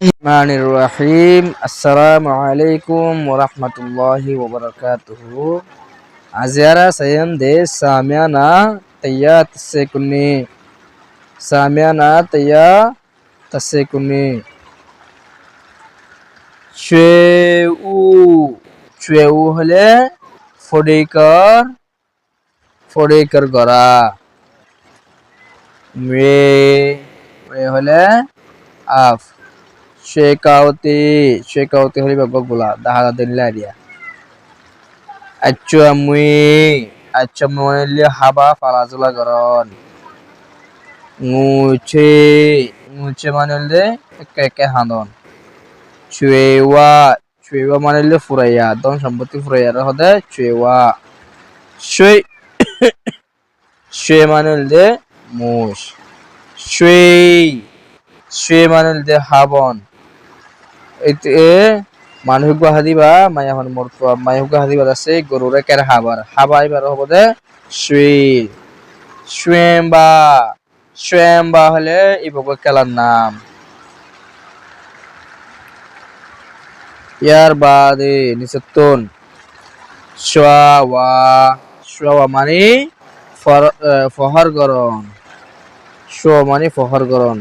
Rahmanir Rahim. Assalamualaikum warahmatullahi wabarakatuh. Aziara sayang de Samiana Taya Tasekuni. Samiana Taya Tasekuni. Cheu Cheu hole Fodekar Gora. Me hole Af. Shekauti holi babak bola dahala dinle dia. Accu amui haba falazula garon. Nguche manile eke handon. Cuewa manile furaya don samboti furaya hode cuewa. Shue manile mush. Shue manile habon. Itu মানুহ গুৱাহাটীবা মায়াহন মৰতুৱা মানুহ গুৱাহাটীবা আছে গৰুৰে কেৰ হাবাই বাৰ হ'ব দে সুৱেম্বা হলে ইবক খেলার নাম ইয়ার বাদে নিচেতন সোয়া মানে ফহর গরন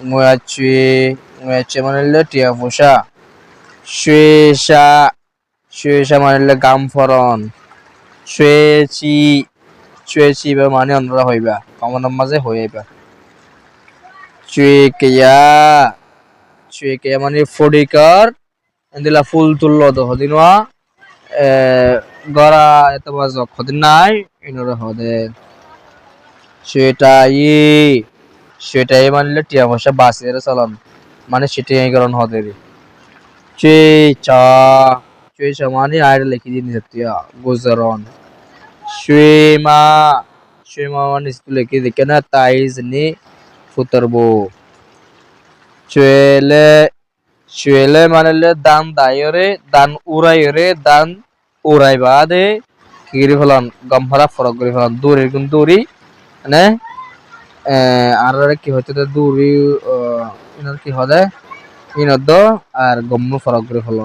Nguyaci manile tia fusha Shuesha manile gamforon Shueci ba mane onra hoiba kamanon maze hoiba Chuekeya mane fodikar endila full tullo do hodinwa gora eto bazok hodin nai inore hode সেটাই মানলে টিয়া ভাষা বাসের চলন মানে সেটাই কারণ হতে রে চা মানে আইডা লিখি দিন সত্যিয়া গুজরন সুইমা মানে লিখি দেখে না তাইজ নি ফুতরবো চুয়েলে মানলে দান উড়াই বাদে কিরি ফলন গমফরা ফরক করে ফলন দূরি মানে আর কি হচ্ছে দূরি ইনার কি হদে ইনদ আর গম্ম ফরক করে ফেল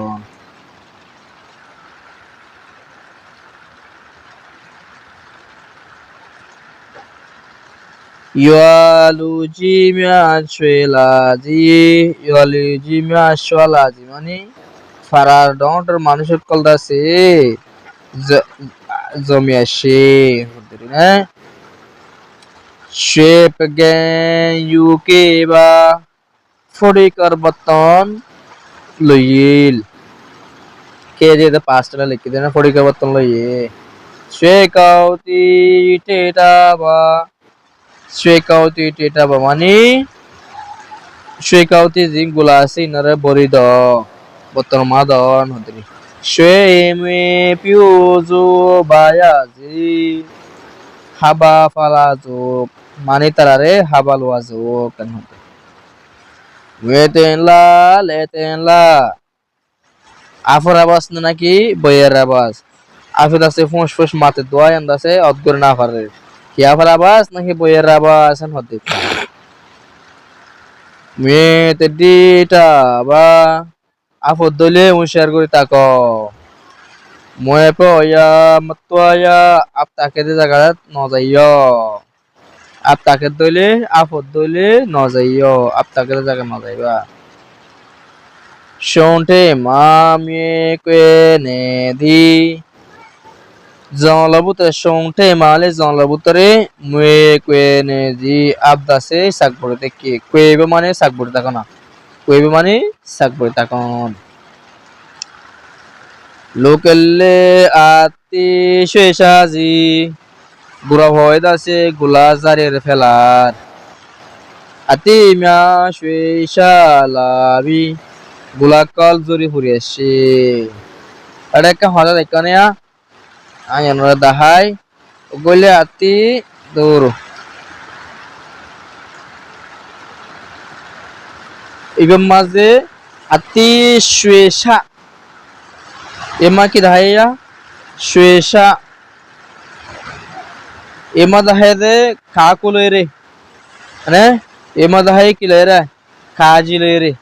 ইয়ালুজি মিয়াশলাজি মানে ফারার ডন্টর মানুষের কলদাছে জমিয়াছে না Shape again UK ba Fodikar baton loyil ke je the past na likhi dena Fodikar baton loye Shekauti teta ba mani Shekauti jingula ase nare borido baton madon hodri Sheme piuzu bayazi Haba falazuk মানে তারারে হাবাল ওয়াজো কেন হতে লেতেনলা আফর আবাস নাকি বইয়ের আবাস আফিদ আছে ফুস মাতে দোয়া আছে অদগর না পারে কি আফর আবাস নাকি বইয়ের আবাস হতে মেতে ডিটা বা আফর দলে শেয়ার করে তাকো ময়ে পয়া মতয়া আপ তাকে দে জায়গা ন যাইও আপ তাকে দইলে আপদ দইলে ন যাইও আপ তাকে জায়গা ন যাইবা শোনতে মামে কে নে দি জলবুতে শোনতে মালে জলবুতরে মুয়ে কে নে দি আপ দাসে সাকবড়তে কি কইবে মানে সাকবড় তাকো না কইবে মানে সাকবড় তাকন লোকেলে আতি শেষাজি বুড়া ভয় আছে গোলা জারের ফেলার আতি মিয়া শেষালাবি গোলা কল জরি ফুরি আসছে এটা একটা হঠাৎ এখানে আয়নরা দাহাই গলে আতি দৌড় ইবের মাঝে আতি শেষা এমা কি দাহাইয়া শেষা এ মাঝে হায় দে খা কুলই রে মানে এ মাঝে হায় কি লয় রে কাজি লয় রে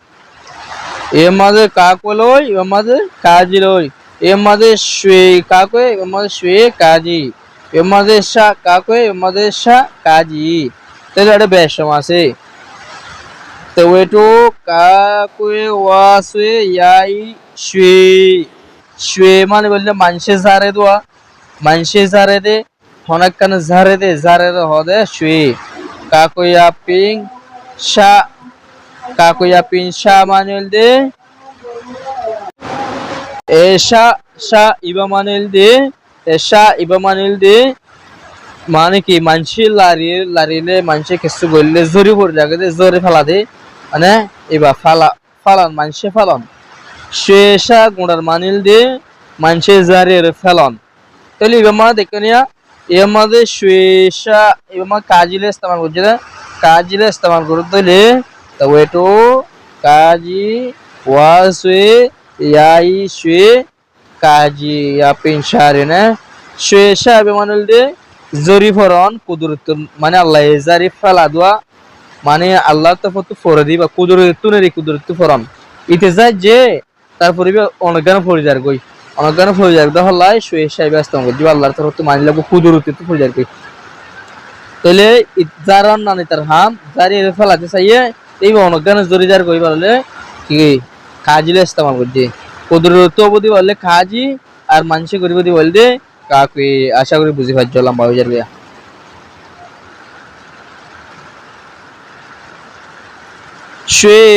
এ মাঝে কা কুলই এ মাঝে কাজি লয় এ মাঝে শুয়ে কাকই এ মাঝে শুয়ে কাজি এ মাঝে সা কাকই এ মাঝে সা কাজি তাহলে এটা বেশ সময় আছে তো ওইটো কাকই ওয়াসে ইয়াই শুয়ে শুয়ে মানে বললে মানুষে জারে দোয়া মানুষে জারে দে অনেক কানে জারে দে জারে হদে শুয়ে কাকইয়া পিং সা কাকইয়া পিং সা মানেল দে এসা সা ইবা মানেল দে এসা ইবা মানেল দে মানে কি মানসি লারিলে মানসি কিছু বললে জরি পড়ে যাবে দে জরি ফেলা দে মানে এবা ফালান মানসি ফালন শেষা গুণার মানিল দে মানসি জারির ফেলন তাহলে এবার মা দেখে নিয়া এর মধ্যে শেষা এবার মা কাজিলে ইস্তেমাল করছে না কাজিলে ইস্তেমাল করতে দিলে তো ওইটো কাজি ওয়াসে ইয়াই শুয়ে কাজি আপন শারে না শেষা এবার মানিল দে জরি ফরন কুদরত মানে আল্লাহ জারি ফেলা দোয়া মানে আল্লাহ তো ফটো ফরে দিবা কুদরত তুনেরি কুদরত ফরন ইতে যায় যে তারপরে অনজ্ঞান ফরিজার গই অনজ্ঞান ফরিজার দহলাই শুয়ে সাই ব্যস্ত দিবা আল্লাহর তরফ তো মানি লাগবো কুদরত তো ফরিজার গই তাহলে যারান নানি তার হাম জারি ফেলাতে চাইয়ে এই অনজ্ঞান জরিজার গই বললে কি কাজিলে ইস্তেমাল করছে কুদরত অবধি বললে কাজি আর মানসি করিব দি বললে কাকে আশা করি বুঝি পাচ্ছ লম্বা হয়ে যাবে শুয়ে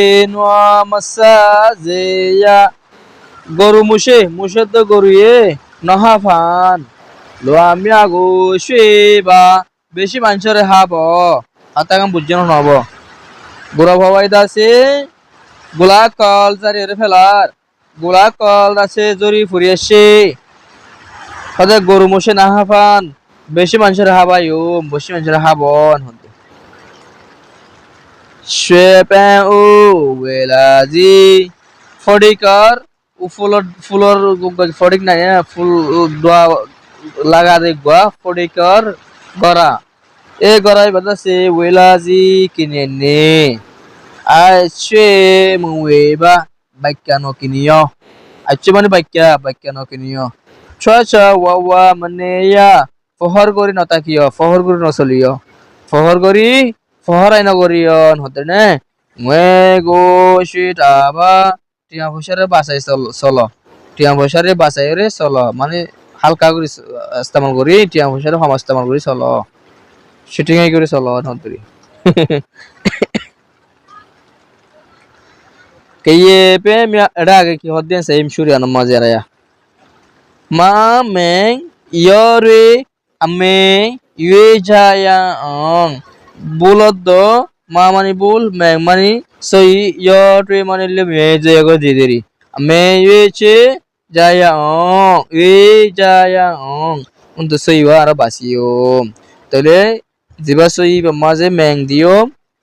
মাসাজেয়া গরু মুশে তো গরু এ নহাফান লো আমি আগো শুয়েবা বেশি মানুষের হাব হাতাকাম বুঝছেন নব গোড়া ভাবাই দাসে গোলা কল চারি ফেলার গোলা কল আছে জরি ফুরি আসছে হতে গরু মুশে না হাফান বেশি মানুষের হাবাই বেশি মানুষের হাবন হতে শুয়ে ও ওয়েলাজি ফডিকর ফুলর ফডিক নাই ফুল দোয়া লাগা দে গোয়া ফডিকর গড়া এ গড়াই বাতাসে ওয়েলাজি কিনে নে আইছে মুয়েবা বাক্যানো কিনিও আইছে মানে বাক্যানো কিনিও ছয় ছয় ওয়া মানে ইয়া ফহর করি নতাকিও ফহর করি নচলিও ফহর করি ফহর আইন করিও হতে নে মুয়ে গো শিটাবা টিয়া পয়সারে বাঁচাই চলো টিয়া পয়সারে বাঁচাই রে চলো মানে হালকা করে ইস্তেমাল করি টিয়া পয়সারে সমাজ ইস্তেমাল করি চলো শুটিং করে চলো নদরি কাইয়ে পে মিয়া এডা আগে কি হদ্দেন সাইম শুরিয়ান মজা রায়া মা মেং ইয়রে আমে ইয়ে জায়া অং বুলদ মা মানি বুল মেং মানি সই ইয়রে মানি লে মে জয়া গো দিদেরি আমে ইয়ে চে জায়া অং ইয়ে জায়া অং untuk সই আর বাসিও তাহলে জিবা সই বা মাঝে মেং দিও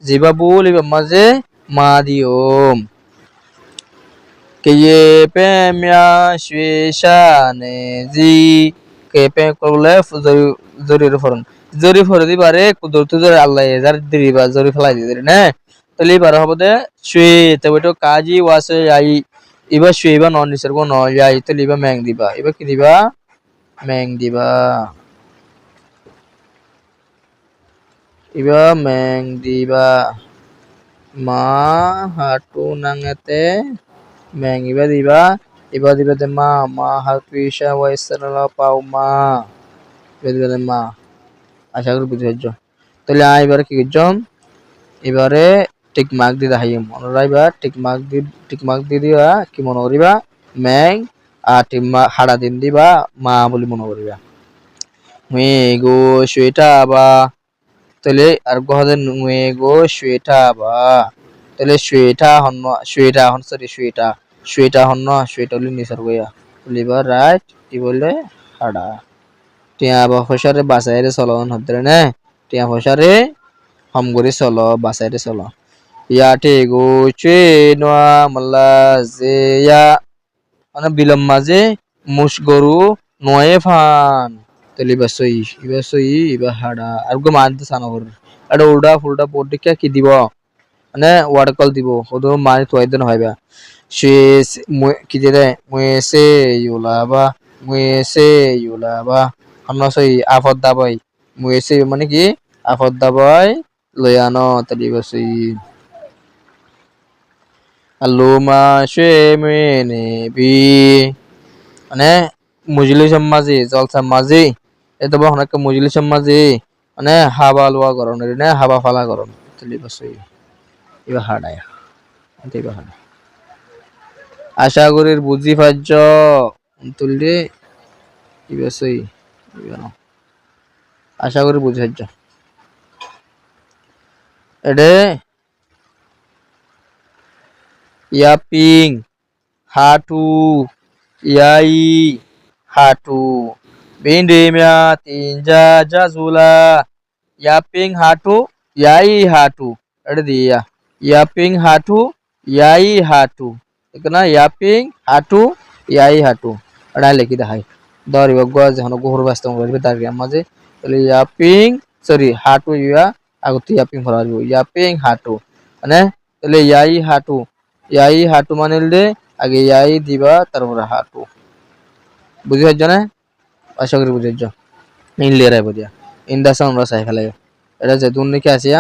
জিবা বুল বা মাঝে মা দিও Keye pe mya shwe sha ne zi ke pe korle zori foron zori foro di bare kudur tu zori Allah e zar diri ba zori falai di ne tali bara hobode shwe te beto kaji wase ai iba shwe ba non nisar go no yai tali ba meng diba iba ki diba meng diba iba meng diba ma hatu nangete meng iba diba de ma hatwisha waisarala pau ma iba diba de ma আশা করি বুঝতে পারছো তাহলে এবারে কি করছম এবারে tick mark দিয়ে দেখাই মনে রাখবা টিক মার্ক দিয়ে দিবা কি মনে করিবা ম্যাং আর টিক মার্ক হাড়া দিন দিবা মা বলি মনে করিবা মুই গো শুয়েটা বা তাহলে আর গহদের মুই গো শুয়েটা বা তাহলে শুয়েটা হন সরি শুয়েটা হন শুয়েটা হলি নিসার গয়া লিভার রাইট কি বলে হাড়া টিয়া ফসারে বাসাইরে চলন হতে নে টিয়া ফসারে হম করে চলো বাসাইরে চলো ইয়াতে গো চে নোয়া মাল্লা যে ইয়া মানে বিলম মাঝে মুশ গরু নয়ে ফান তাহলে এবার সই এবার হাড়া আর গো মানতে সানো কর এটা উল্টা ফুলটা পড়তে কি দিব মানে ওয়ার্ড কল দিব ওদো মানে তো আইদেন হইবা সে কি দিলে মুয়েসে ইউলাবা মুয়েসে ইউলাবা আমরা সই আফদ দাবাই মুয়েসে মানে কি আফদ দাবাই লয়ানো তাহলে এবার সই আলুমা সে মেনে বি মানে মজলিসের মাঝে জলসার মাঝে এত বড় অনেক মজলিসের মাঝে মানে হাবা লোয়া গরম না হাবা ফালা গরম তুলি বসই এবার হাডায় এবার হাডা আশা করির বুঝি পাচ্ছ তুললে এবার সই এবার আশা করি বুঝি পাচ্ছ এডে ইয়াপিং হাটু ইয়াই হাটু bindimya tinja jazula yaping hatu yai hatu ada dia yaping hatu yai hatu ekna yaping hatu yai hatu ada leki dahai dori bagwa jehano gohor basta ngorbe darge amaje tole yaping sorry hatu ya aguti yaping horarbo yaping hatu মানে tole yai hatu manilde age yai diba tarpore hatu বুঝি হচ্ছে না আশা করি বুঝেছ in লেরাই বদিয়া in দাসা আমরা চাই ফেলাই এটা যেতুন নাকি আসিয়া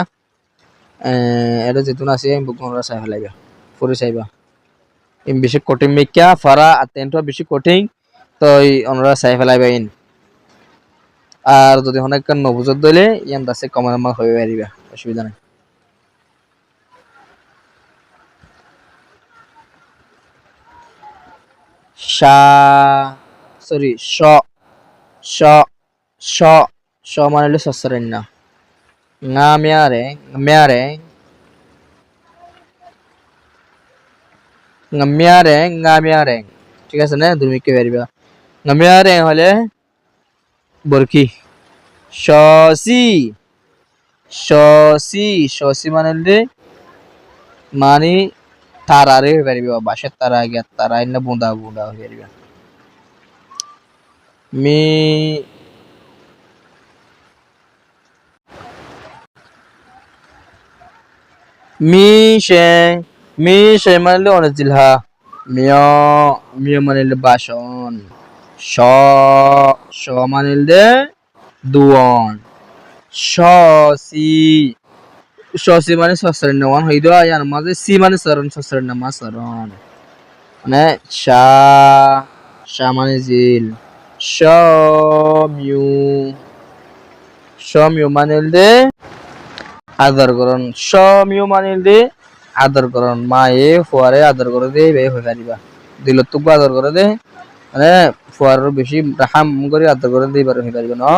এটা যেতুন আসিয়া বুক আমরা চাই ফেলাইবা পরে চাইবা ইন বেশি কঠিন মেকিয়া ফারা আতেন্ট বেশি কঠিন তো আমরা চাই ফেলাইবা ইন আর যদি অনেক নবুজত দইলে ইয়ান দাসে কমান মা হয়ে পারিবা অসুবিধা নাই শা সরি শ শ শ শ মানে হলো সসরেন না ngameare ngameare ngameare ngameare ঠিক আছে না তুমি কি পারিবা ngameare হলে বরকি শসি শসি শসি মানে হলে মানে তারারে হয়ে পারিবা বাসার তারা আগে তারা না বুঁদা বুঁদা হয়ে পারিবা মি মিশে মিশে মানে অনেক জিলহা মিয় মিয় মানে বাসন স স মানে দুয়ন সি সি মানে সসরের নাম হইদ ইয়ার মাঝে সি মানে সরণ সসরের নাম সরণ মানে শা শা মানে জিল মিউ মিউ মানে আদর করন মিউ মানে আদর করন মায়ে ফুয়ারে আদর করে দে বে হয়ে পারিবা দিল তুক আদর করে দে মানে ফুয়ার বেশি হাম করে আদর করে দিবার হয়ে পারিবা না